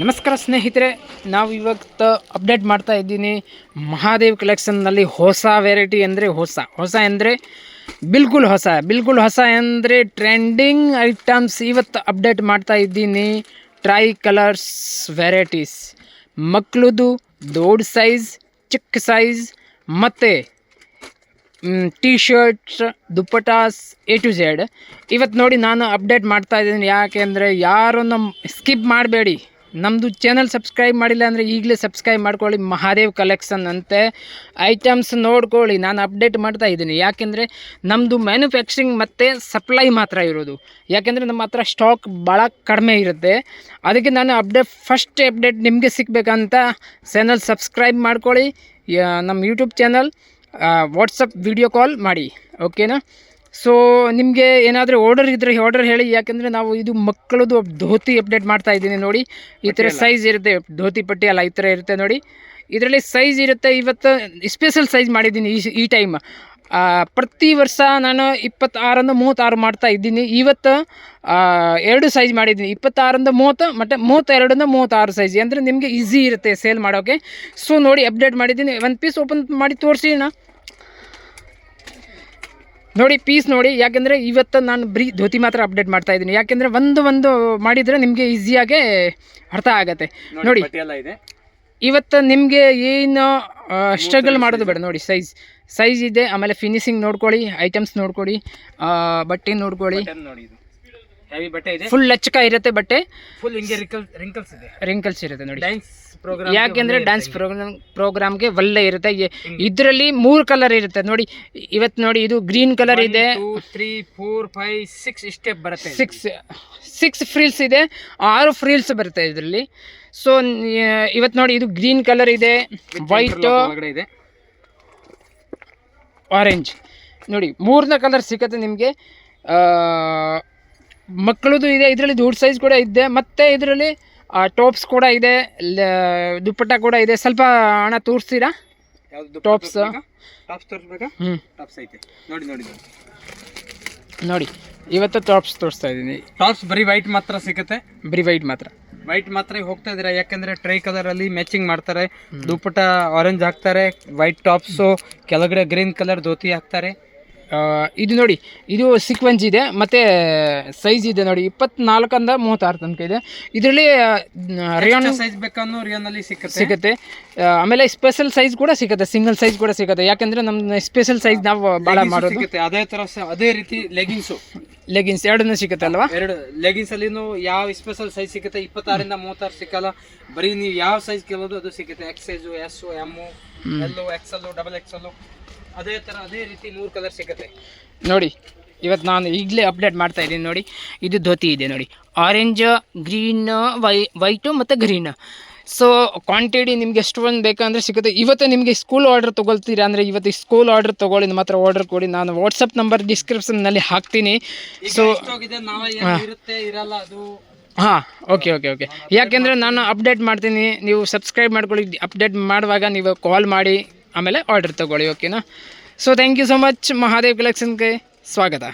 ನಮಸ್ಕಾರ ಸ್ನೇಹಿತರೆ, ನಾವು ಇವತ್ತು ಅಪ್ಡೇಟ್ ಮಾಡ್ತಾ ಇದ್ದೀನಿ ಮಹಾದೇವ್ ಕಲೆಕ್ಷನ್ನಲ್ಲಿ ಹೊಸ ವೆರೈಟಿ ಅಂದರೆ ಹೊಸ ಅಂದರೆ ಬಿಲ್ಕುಲ್ ಹೊಸ ಅಂದರೆ ಟ್ರೆಂಡಿಂಗ್ ಐಟಮ್ಸ್ ಇವತ್ತು ಅಪ್ಡೇಟ್ ಮಾಡ್ತಾ ಇದ್ದೀನಿ. ಟ್ರೈ ಕಲರ್ಸ್ ವೆರೈಟೀಸ್, ಮಕ್ಕಳದು ದೊಡ್ಡ ಸೈಜ್, ಚಿಕ್ಕ ಸೈಜ್ ಮತ್ತು T shirts, dupattas A to Z ಇವತ್ತು ನೋಡಿ ನಾನು ಅಪ್ಡೇಟ್ ಮಾಡ್ತಾ ಇದ್ದೀನಿ. ಯಾಕೆಂದರೆ ಯಾರು ಸ್ಕಿಪ್ ಮಾಡಬೇಡಿ. ನಮ್ಮದು ಚಾನಲ್ ಸಬ್ಸ್ಕ್ರೈಬ್ ಮಾಡಿಲ್ಲ ಅಂದರೆ ಈಗಲೇ ಸಬ್ಸ್ಕ್ರೈಬ್ ಮಾಡ್ಕೊಳ್ಳಿ. ಮಹಾದೇವ್ ಕಲೆಕ್ಷನ್ ಅಂತೆ ಐಟಮ್ಸ್ ನೋಡ್ಕೊಳ್ಳಿ. ನಾನು ಅಪ್ಡೇಟ್ ಮಾಡ್ತಾ ಇದ್ದೀನಿ. ಯಾಕೆಂದರೆ ನಮ್ಮದು ಮ್ಯಾನುಫ್ಯಾಕ್ಚರಿಂಗ್ ಮತ್ತು ಸಪ್ಲೈ ಮಾತ್ರ ಇರೋದು. ಯಾಕೆಂದರೆ ನಮ್ಮ ಹತ್ರ ಸ್ಟಾಕ್ ಭಾಳ ಕಡಿಮೆ ಇರುತ್ತೆ. ಅದಕ್ಕೆ ನಾನು ಫಸ್ಟ್ ಅಪ್ಡೇಟ್ ನಿಮಗೆ ಸಿಗಬೇಕಂತ ಚಾನಲ್ ಸಬ್ಸ್ಕ್ರೈಬ್ ಮಾಡ್ಕೊಳ್ಳಿ. ನಮ್ಮ YouTube channel WhatsApp video call ಮಾಡಿ, ಓಕೆನಾ. ಸೊ ನಿಮಗೆ ಏನಾದರೂ ಆರ್ಡರ್ ಹೇಳಿ. ಯಾಕೆಂದರೆ ನಾವು ಇದು ಮಕ್ಕಳದು ಧೋತಿ ಅಪ್ಡೇಟ್ ಮಾಡ್ತಾ ಇದ್ದೀನಿ. ನೋಡಿ ಈ ಥರ ಸೈಜ್ ಇರುತ್ತೆ, ಧೋತಿ ಪಟ್ಟಿ ಅಲ್ಲ, ಈ ಥರ ಇರುತ್ತೆ ನೋಡಿ. ಇದರಲ್ಲಿ ಸೈಜ್ ಇರುತ್ತೆ. ಇವತ್ತು ಸ್ಪೆಷಲ್ ಸೈಜ್ ಮಾಡಿದ್ದೀನಿ ಈ ಟೈಮ್. ಪ್ರತಿ ವರ್ಷ ನಾನು 26 36 ಮಾಡ್ತಾ ಇದ್ದೀನಿ. ಇವತ್ತು 2 ಸೈಜ್ ಮಾಡಿದ್ದೀನಿ, 26 30 ಮತ್ತು 32 36 ಸೈಜ್. ಅಂದರೆ ನಿಮಗೆ ಈಸಿ ಇರುತ್ತೆ ಸೇಲ್ ಮಾಡೋಕ್ಕೆ. ಸೊ ನೋಡಿ ಅಪ್ಡೇಟ್ ಮಾಡಿದ್ದೀನಿ. ಒಂದು ಪೀಸ್ ಓಪನ್ ಮಾಡಿ ತೋರಿಸಿಣ ನೋಡಿ, ಪೀಸ್ ನೋಡಿ. ಯಾಕೆಂದರೆ ಇವತ್ತು ನಾನು ಬರೀ ಧೋತಿ ಮಾತ್ರ ಅಪ್ಡೇಟ್ ಮಾಡ್ತಾ ಇದ್ದೀನಿ. ಯಾಕೆಂದರೆ ಒಂದು ಮಾಡಿದರೆ ನಿಮಗೆ ಈಸಿಯಾಗೆ ಅರ್ಥ ಆಗುತ್ತೆ. ನೋಡಿ ಇವತ್ತು ನಿಮಗೆ ಏನು ಸ್ಟ್ರಗಲ್ ಮಾಡೋದು ಬೇಡ. ನೋಡಿ ಸೈಜ್ ಇದೆ. ಆಮೇಲೆ ಫಿನಿಶಿಂಗ್ ನೋಡ್ಕೊಳ್ಳಿ, ಐಟಮ್ಸ್ ನೋಡ್ಕೊಳ್ಳಿ, ಬಟ್ಟೆ ನೋಡ್ಕೊಳ್ಳಿ. ಹೆವಿ ಬಟ್ಟೆ ಇದೆ, ಫುಲ್ ಲಚ್ಚಕ ಇರುತ್ತೆ ಬಟ್ಟೆ, ಫುಲ್ ಹಿಂಗೆ ರಿಂಕಲ್ಸ್ ಇರುತ್ತೆ ನೋಡಿ. ಪ್ರೋಗ್ರಾಮ್ ಯಾಕೆಂದರೆ ಡ್ಯಾನ್ಸ್ ಪ್ರೋಗ್ರಾಮ್ಗೆ ಒಳ್ಳೆ ಇರುತ್ತೆ. ಇದರಲ್ಲಿ 3 ಕಲರ್ ಇರುತ್ತೆ ನೋಡಿ. ಇವತ್ತು ನೋಡಿ ಇದು ಗ್ರೀನ್ ಕಲರ್ ಇದೆ, 2 3 4 5 6 ಸ್ಟೆಪ್ ಬರುತ್ತೆ. 6 ಫ್ರೀಲ್ಸ್ ಇದೆ, 6 ಫ್ರೀಲ್ಸ್ ಬರುತ್ತೆ ಇದರಲ್ಲಿ. ಸೊ ಇವತ್ತು ನೋಡಿ ಇದು ಗ್ರೀನ್ ಕಲರ್ ಇದೆ, ವೈಟ್ ಇದೆ, ಆರೆಂಜ್ ನೋಡಿ. 3 ಕಲರ್ ಸಿಗುತ್ತೆ ನಿಮಗೆ. ಮಕ್ಕಳದು ಇದೆ, ಇದರಲ್ಲಿ ದೊಡ್ಡ ಸೈಜ್ ಕೂಡ ಇದೆ, ಮತ್ತು ಇದರಲ್ಲಿ ಟಾಪ್ಸ್ ಕೂಡ ಇದೆ, ದುಪ್ಪಟ್ಟ ಕೂಡ ಇದೆ. ಸ್ವಲ್ಪ ಹಣ ತೋರಿಸ್ತೀರಾ? ಟಾಪ್ಸ್ ತೋರಿಸ್ಬೇಕಾ? ಟಾಪ್ಸ್ ಐತೆ ನೋಡಿ. ಇವತ್ತು ಟಾಪ್ಸ್ ತೋರಿಸ್ತಾ ಇದ್ದೀನಿ. ಟಾಪ್ಸ್ ಬರೀ ವೈಟ್ ಮಾತ್ರ ಸಿಗುತ್ತೆ, ವೈಟ್ ಮಾತ್ರ ಹೋಗ್ತಾ ಇದ್ದೀರಾ. ಯಾಕೆಂದರೆ ಟ್ರೈ ಕಲರಲ್ಲಿ ಮ್ಯಾಚಿಂಗ್ ಮಾಡ್ತಾರೆ. ದುಪ್ಪಟ್ಟ ಆರೆಂಜ್ ಹಾಕ್ತಾರೆ, ವೈಟ್ ಟಾಪ್ಸು, ಕೆಳಗಡೆ ಗ್ರೀನ್ ಕಲರ್ ಧೋತಿ ಹಾಕ್ತಾರೆ. ಇದು ನೋಡಿ, ಇದು ಸೀಕ್ವೆನ್ಸ್ ಇದೆ ಮತ್ತು ಸೈಜ್ ಇದೆ ನೋಡಿ. 24 36 ತನಕ ಇದೆ. ಇದರಲ್ಲಿ ರಿಯಾನ್ ಸೈಜ್ ಬೇಕನ್ನೋ ರಿಯಾನಲ್ಲಿ ಸಿಗುತ್ತೆ. ಆಮೇಲೆ ಸ್ಪೆಷಲ್ ಸೈಜ್ ಕೂಡ ಸಿಗುತ್ತೆ, ಸಿಂಗಲ್ ಸೈಜ್ ಕೂಡ ಸಿಗುತ್ತೆ. ಯಾಕೆಂದರೆ ನಮ್ಮ ಸ್ಪೆಷಲ್ ಸೈಜ್ ನಾವು ಭಾಳ ಮಾಡೋದು. ಅದೇ ಥರ ಅದೇ ರೀತಿ ಲೆಗಿನ್ಸ್ ಎರಡನ್ನೂ ಸಿಗುತ್ತೆ ಅಲ್ವಾ? ಲೆಗಿನ್ಸ್ ಅಲ್ಲಿ ಯಾವ ಸ್ಪೆಷಲ್ ಸೈಜ್ ಸಿಗುತ್ತೆ. 26 ಇಂದ 36 ಸಿಕ್ಕಲ್ಲ. ಬರೀ ನೀವು ಯಾವ ಸೈಜ್ ಕೇಳೋದು ಅದು ಸಿಗುತ್ತೆ. XS S M L XL XXL ಅದೇ ರೀತಿ 3 ಕಲರ್ ಸಿಗುತ್ತೆ ನೋಡಿ. ಇವತ್ತು ನಾನು ಈಗಲೇ ಅಪ್ಡೇಟ್ ಮಾಡ್ತಾ ಇದ್ದೀನಿ ನೋಡಿ. ಇದು ಧೋತಿ ಇದೆ ನೋಡಿ, ಆರೆಂಜ್, ಗ್ರೀನ್, ವೈಟು ಮತ್ತು ಗ್ರೀನ್. ಸೊ ಕ್ವಾಂಟಿಟಿ ನಿಮಗೆ ಎಷ್ಟೊಂದು ಬೇಕಂದರೆ ಸಿಗುತ್ತೆ. ಇವತ್ತು ನಿಮಗೆ ಸ್ಕೂಲ್ ಆರ್ಡರ್ ತೊಗೊಳ್ತೀರಾ ಅಂದರೆ ಇವತ್ತು ಸ್ಕೂಲ್ ಆರ್ಡರ್ ತೊಗೊಳ್ಳಿ, ಮಾತ್ರ ಆರ್ಡರ್ ಕೊಡಿ. ನಾನು ವಾಟ್ಸಪ್ ನಂಬರ್ ಡಿಸ್ಕ್ರಿಪ್ಷನ್ನಲ್ಲಿ ಹಾಕ್ತೀನಿ. ಸೊ ಹಾಂ, ಓಕೆ. ಯಾಕೆಂದರೆ ನಾನು ಅಪ್ಡೇಟ್ ಮಾಡ್ತೀನಿ, ನೀವು ಸಬ್ಸ್ಕ್ರೈಬ್ ಮಾಡ್ಕೊಳ್ಳಿ. ಅಪ್ಡೇಟ್ ಮಾಡುವಾಗ ನೀವು ಕಾಲ್ ಮಾಡಿ ಆಮೇಲೆ ಆರ್ಡರ್ ತೊಗೊಳ್ಳಿ, ಓಕೆನಾ. So thank you so much. Mahadev ಕಲೆಕ್ಷನ್ಗೆ ಸ್ವಾಗತ.